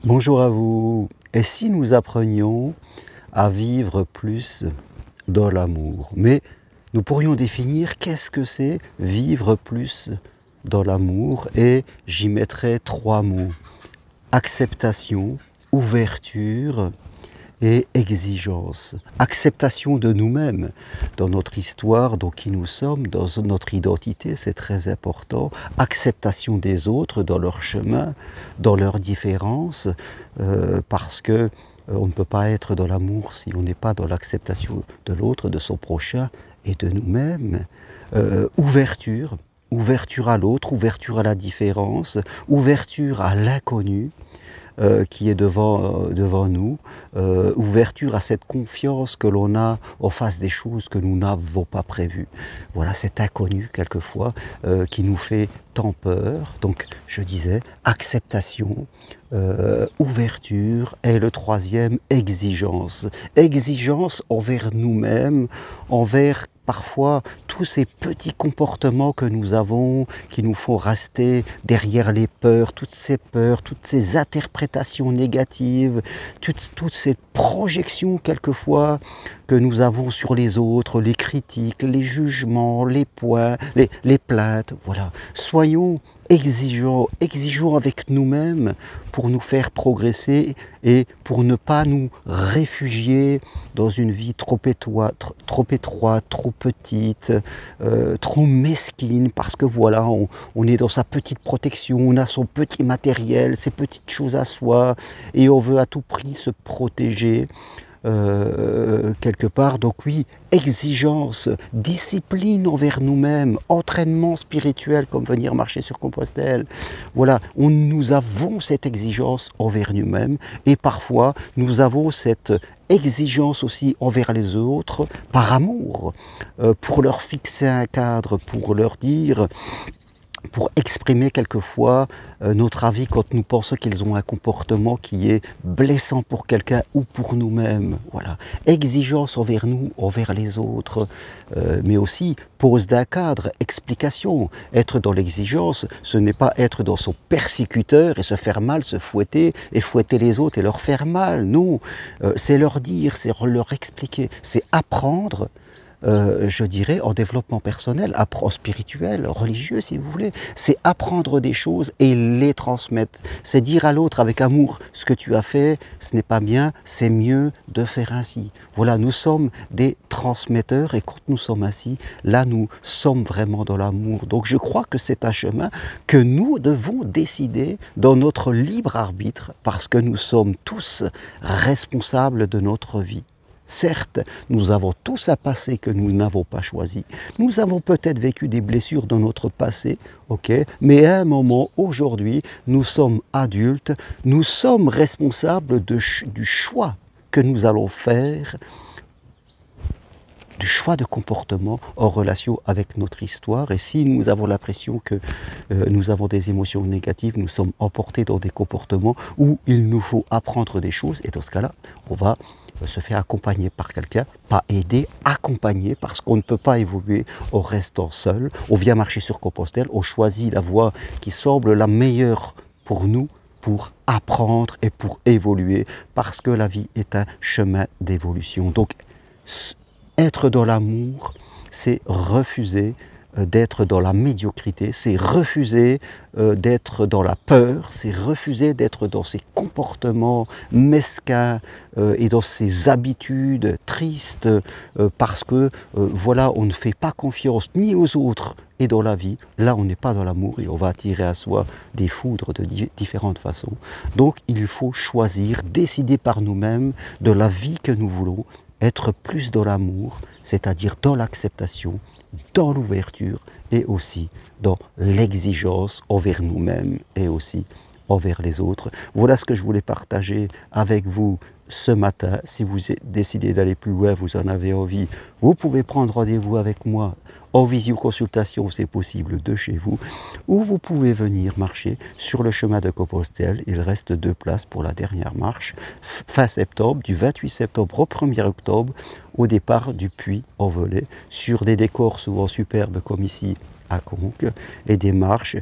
Bonjour à vous. Et si nous apprenions à vivre plus dans l'amour? Mais nous pourrions définir qu'est-ce que c'est vivre plus dans l'amour, et j'y mettrais trois mots: acceptation, ouverture et exigence. Acceptation de nous-mêmes, dans notre histoire, dans qui nous sommes, dans notre identité, c'est très important. Acceptation des autres, dans leur chemin, dans leurs différences, parce que on ne peut pas être dans l'amour si on n'est pas dans l'acceptation de l'autre, de son prochain et de nous-mêmes. Ouverture, ouverture à l'autre, ouverture à la différence, ouverture à l'inconnu, qui est devant nous, ouverture à cette confiance que l'on a en face des choses que nous n'avons pas prévues. Voilà cet inconnu quelquefois qui nous fait tant peur. Donc je disais acceptation, ouverture, et le troisième, exigence. Exigence envers nous-mêmes, envers parfois tous ces petits comportements que nous avons, qui nous font rester derrière les peurs, toutes ces interprétations négatives, toutes ces projections quelquefois que nous avons sur les autres, les critiques, les jugements, les points, les plaintes. Voilà. Soyons exigeants avec nous-mêmes pour nous faire progresser et pour ne pas nous réfugier dans une vie trop étroite, trop petite, trop mesquine, parce que voilà, on est dans sa petite protection, on a son petit matériel, ses petites choses à soi, et on veut à tout prix se protéger. Quelque part. Donc oui, exigence, discipline envers nous-mêmes, entraînement spirituel comme venir marcher sur Compostelle. Voilà, nous avons cette exigence envers nous-mêmes, et parfois nous avons cette exigence aussi envers les autres par amour, pour leur fixer un cadre, pour leur dire, pour exprimer quelquefois notre avis quand nous pensons qu'ils ont un comportement qui est blessant pour quelqu'un ou pour nous-mêmes. Voilà. Exigence envers nous, envers les autres, mais aussi pose d'un cadre, explication. Être dans l'exigence, ce n'est pas être dans son persécuteur et se faire mal, se fouetter et fouetter les autres et leur faire mal. Non, c'est leur dire, c'est leur expliquer, c'est apprendre. Je dirais, en développement personnel, spirituel, religieux si vous voulez, c'est apprendre des choses et les transmettre. C'est dire à l'autre avec amour, ce que tu as fait, ce n'est pas bien, c'est mieux de faire ainsi. Voilà, nous sommes des transmetteurs, et quand nous sommes ainsi, là nous sommes vraiment dans l'amour. Donc je crois que c'est un chemin que nous devons décider dans notre libre arbitre, parce que nous sommes tous responsables de notre vie. Certes, nous avons tous un passé que nous n'avons pas choisi. Nous avons peut-être vécu des blessures dans notre passé, ok, mais à un moment, aujourd'hui, nous sommes adultes, nous sommes responsables du choix que nous allons faire, du choix de comportement en relation avec notre histoire. Et si nous avons l'impression que nous avons des émotions négatives, nous sommes emportés dans des comportements où il nous faut apprendre des choses, et dans ce cas-là, on va se faire accompagner par quelqu'un, pas aider, accompagner, parce qu'on ne peut pas évoluer en restant seul. On vient marcher sur Compostelle, on choisit la voie qui semble la meilleure pour nous, pour apprendre et pour évoluer, parce que la vie est un chemin d'évolution. Donc, être dans l'amour, c'est refuser d'être dans la médiocrité, c'est refuser d'être dans la peur, c'est refuser d'être dans ces comportements mesquins et dans ces habitudes tristes, parce que voilà, on ne fait pas confiance ni aux autres et dans la vie. Là, on n'est pas dans l'amour et on va attirer à soi des foudres de différentes façons. Donc, il faut choisir, décider par nous-mêmes de la vie que nous voulons, être plus dans l'amour, c'est-à-dire dans l'acceptation, dans l'ouverture et aussi dans l'exigence envers nous-mêmes et aussi envers les autres. Voilà ce que je voulais partager avec vous ce matin. Si vous décidez d'aller plus loin, vous en avez envie, vous pouvez prendre rendez-vous avec moi en visioconsultation, c'est possible de chez vous, ou vous pouvez venir marcher sur le chemin de Compostelle. Il reste 2 places pour la dernière marche, fin septembre, du 28 septembre au 1er octobre, au départ du Puy-en-Velay, sur des décors souvent superbes comme ici à Conques, et des marches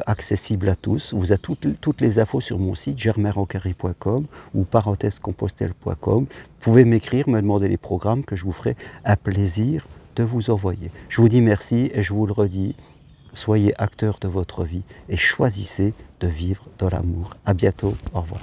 accessibles à tous. Vous avez toutes les infos sur mon site germainrocari.com ou parenthèsecompostelle.com. Vous pouvez m'écrire, me demander les programmes que je vous ferai un plaisir de vous envoyer. Je vous dis merci et je vous le redis, soyez acteurs de votre vie et choisissez de vivre dans l'amour. À bientôt, au revoir.